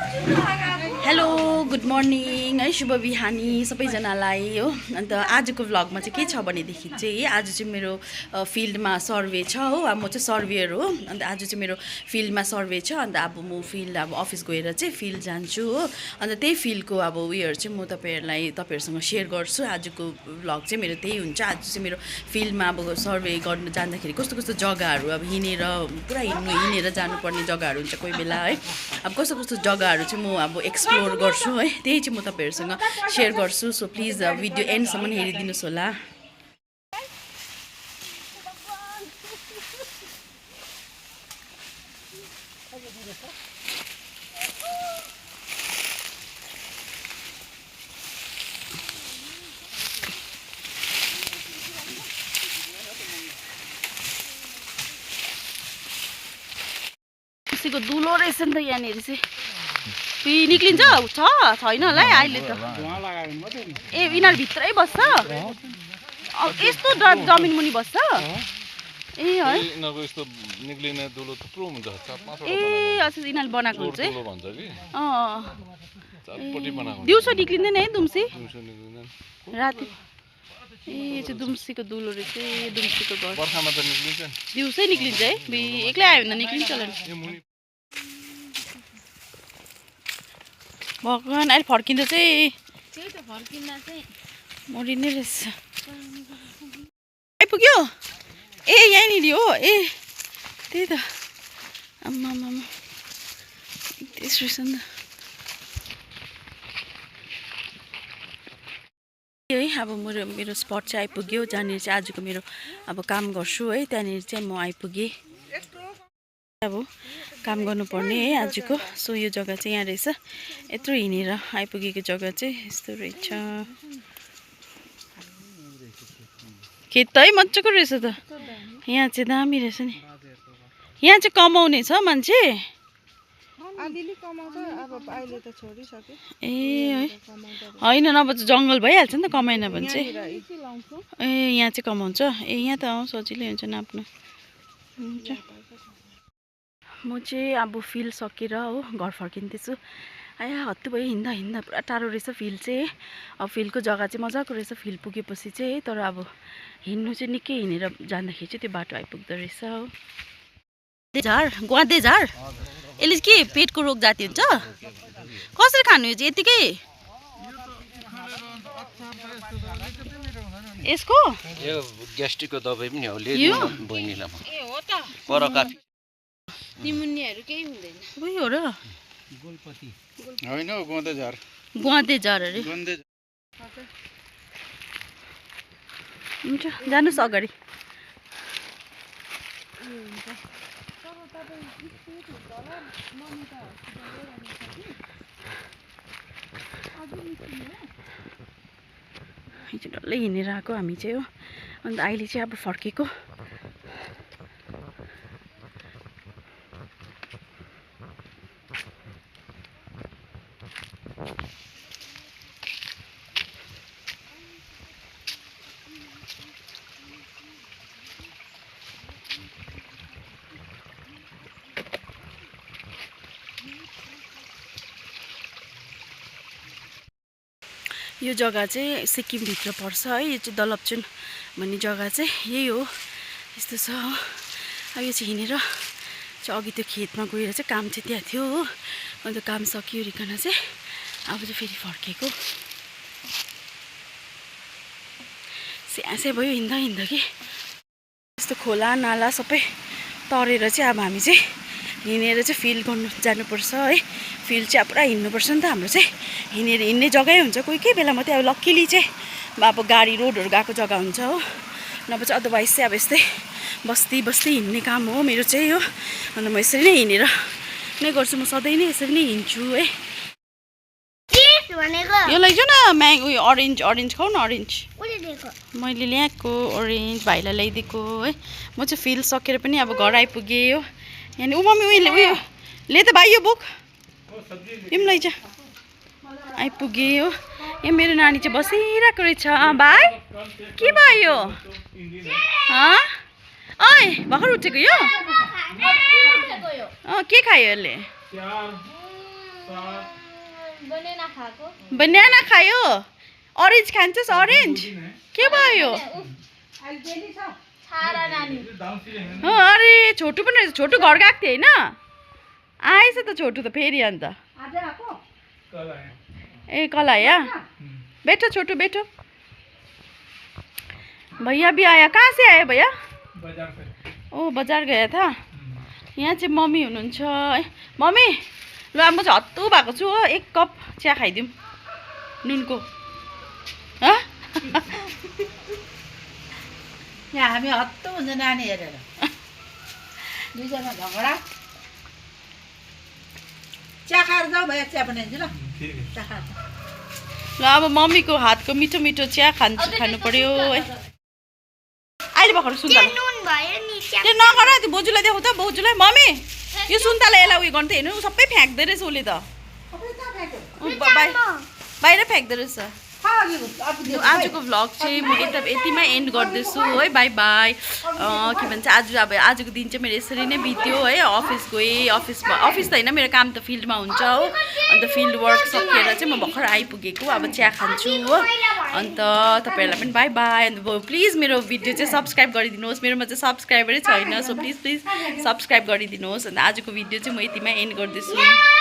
Hello good morning है शुभ बिहानी सबैजनालाई हो। अन्त आजको भ्लगमा चाहिँ के छ भनेदेखि चाहिँ आज चाहिँ मेरो फिल्डमा सर्वे छ हो। अब म चाहिँ सर्वेयर हो। अन्त आज चाहिँ मेरो फिल्डमा सर्वे छ। अन्त अब म फिल्ड अब अफिस गएर चाहिँ फिल्ड जान्छु हो। अन्त त्यही फिल्डको अब उयोहरू चाहिँ म तपाईँहरूसँग सेयर गर्छु। आजको भ्लग चाहिँ मेरो त्यही हुन्छ। आज चाहिँ मेरो फिल्डमा अब सर्वे गर्नु जाँदाखेरि कस्तो कस्तो जग्गाहरू अब पुरा हिँडेर जानुपर्ने जग्गाहरू हुन्छ कोही बेला है। अब कस्तो कस्तो जग्गाहरू चाहिँ म अब एक्सप्लोर गर्छु है, त्यही चाहिँ म तपाईँहरूसँग सेयर गर्छु। सो प्लिज भिडियो एन्डसम्म हेरिदिनुहोस् होला। दुलो रहेछ नि त यहाँनिर चाहिँ निक्लिन्छ छैन होला है अहिले त। ए यिनीहरू भित्रै बस्छ, यस्तो जमिन मुनि बस्छ। ए है ए अच्छा यिनीहरूले बनाएको हुन्छ है। दिउँसो निक्लिँदैन है दुम्सी, राति। ए चाहिँ दुम्सीको दुलो रहेछ। दुम्सीको घर दिउँसै निक्लिन्छ है, एक्लै आयो भने त निक्लिन्छ होला नि। भगवान् अहिले फर्किँदा चाहिँ मरिने रहेछ। आइपुग्यो ए यहाँनिर हो। ए त्यही त आम्मा त्यस रहेछ नि त। है अब मेरो स्पट चाहिँ आइपुग्यो जहाँनिर चाहिँ आजको मेरो अब काम गर्छु है। त्यहाँनिर चाहिँ म आइपुगेँ। अब काम गर्नुपर्ने है आजको। सो यो जग्गा चाहिँ यहाँ रहेछ। यत्रो हिँडेर आइपुगेको जग्गा चाहिँ यस्तो रहेछ। खेत त है मजाको रहेछ त। यहाँ चाहिँ दामी रहेछ नि। यहाँ चाहिँ कमाउने छ मान्छे। ए है होइन नभए चाहिँ जङ्गल भइहाल्छ नि त कमाएन भने चाहिँ। ए यहाँ चाहिँ कमाउँछ। ए यहाँ त सजिलै हुन्छ नाप्नु। हुन्छ म चाहिँ अब फिल्ड सकेर हो घर फर्किँदैछु। आया हत्तु भयो हिँड्दा पुरा टाढो रहेछ फिल्ड चाहिँ। अब फिल्डको जग्गा चाहिँ मजाको रहेछ फिल्ड पुगेपछि चाहिँ। तर अब हिँड्नु चाहिँ निकै हिँडेर जाँदाखेरि चाहिँ त्यो बाटो आइपुग्दो रहेछ हो। ग्वादे झार यसले के पेटको रोग जाती हुन्छ? कसरी खानु यो चाहिँ यतिकै? यसको यो ग्यास्ट्रिकको दबाई पनि हो बहिनीलाई। ए हो त पर काफी निमोनियाहरु केही हुँदैन। उही हो र गोलपति हैन हो ग्वादे झार अरे। हुन्छ जानुस् अगाडि। हिजो डल्लै हिँडेर आएको हामी चाहिँ हो। अन्त अहिले चाहिँ अब फर्केको। यो जग्गा चाहिँ सिक्किमभित्र पर्छ है। यो चाहिँ दलपचुन भन्ने जग्गा चाहिँ यही हो। यस्तो छ हो। अब यो चाहिँ हिँडेर चाहिँ अघि त्यो खेतमा गएर चाहिँ काम चाहिँ त्यहाँ थियो हो। अन्त काम सकिओरिकन चाहिँ अब चाहिँ फेरि फर्केको। स्यासे भयो हिँड्दा कि यस्तो खोला नाला सबै तरेर चाहिँ अब हामी चाहिँ हिँडेर चाहिँ फिल्ड गर्नु जानुपर्छ है। फिल्ड चाहिँ पुरा हिँड्नुपर्छ नि त। हाम्रो चाहिँ हिँड्ने जग्गै हुन्छ कोही कोही बेला मात्रै। अब लक्किली चाहिँ अब गाडी रोडहरू गएको जग्गा हुन्छ हो। नभए चाहिँ अदरवाइज चाहिँ अब यस्तै बस्ती हिँड्ने काम हो मेरो चाहिँ हो। अन्त म यसरी नै हिँडेर नै गर्छु। म सधैँ नै यसरी नै हिँड्छु है। यो लैजाऊ न उयो अरेन्ज खाऊ न। अरेन्ज मैले ल्याएको अरेन्ज भाइलाई ल्याइदिएको है। म चाहिँ फिल्ड सकेर पनि अब घर आइपुगेँ हो। यहाँ मम्मी उयो ले त भाइ यो बुक यो पनि लैजा। आइपुगेँ हो। यहाँ मेरो नानी चाहिँ बसिरहेको रहेछ। भाइ के भयो? ओइ भर्खर उठेको यो? के खायो यसले? बनाना खाएको बनाना खायो अरेन्ज खान्छस् अरेन्ज के भयो छारा नानी अरे छोटु पनि रहेछ छोटु घर गएको थियो होइन आएछ त छोटु त फेरि अन्त ए कलाया बैठो छोटू बैठो भैया भी आया कहाँ से आया भैया ओ बजार गया था यहाँ चाहिँ मम्मी हुनुहुन्छ है मम्मी ल म चाहिँ हत्तु भएको छु हो एक कप चिया खाइदिउँ नुनको यहाँ हामी हत्तु हुन्छ नानी हेरेर दुईजना झगडा चिया खाएर जाऊ भैया चिया बनाइदिन्छु ल चिया खाएर जाऊ। ल अब मम्मीको हातको मिठो मिठो चिया खानु पर्यो है अहिले भर्खर सुन्तला नुन भयो नि त्यो नगर त्यो बोजूलाई देखाउ त बोजूलाई मम्मी यो सुन्तला यसलाई उयो गर्नु त हेर्नु सबै फ्याँक्दै रहेछ उसले त बाहिर फ्याँक्दो रहेछ आजको भ्लग चाहिँ म यतिमै एन्ड गर्दैछु है बाई बाई के भन्छ आजको दिन चाहिँ मेरो यसरी नै बित्यो है अफिस गएँ अफिस त होइन मेरो काम त फिल्डमा हुन्छ हो अन्त फिल्ड वर्क सकेर चाहिँ म भर्खर आइपुगेको अब चिया खान्छु हो अन्त तपाईँहरूलाई पनि बाई बाई अन्त प्लिज मेरो भिडियो चाहिँ सब्सक्राइब गरिदिनुहोस् मेरोमा चाहिँ सब्सक्राइबरै छैन सो प्लिज सब्सक्राइब गरिदिनुहोस् अन्त आजको भिडियो चाहिँ म यतिमै एन्ड गर्दैछु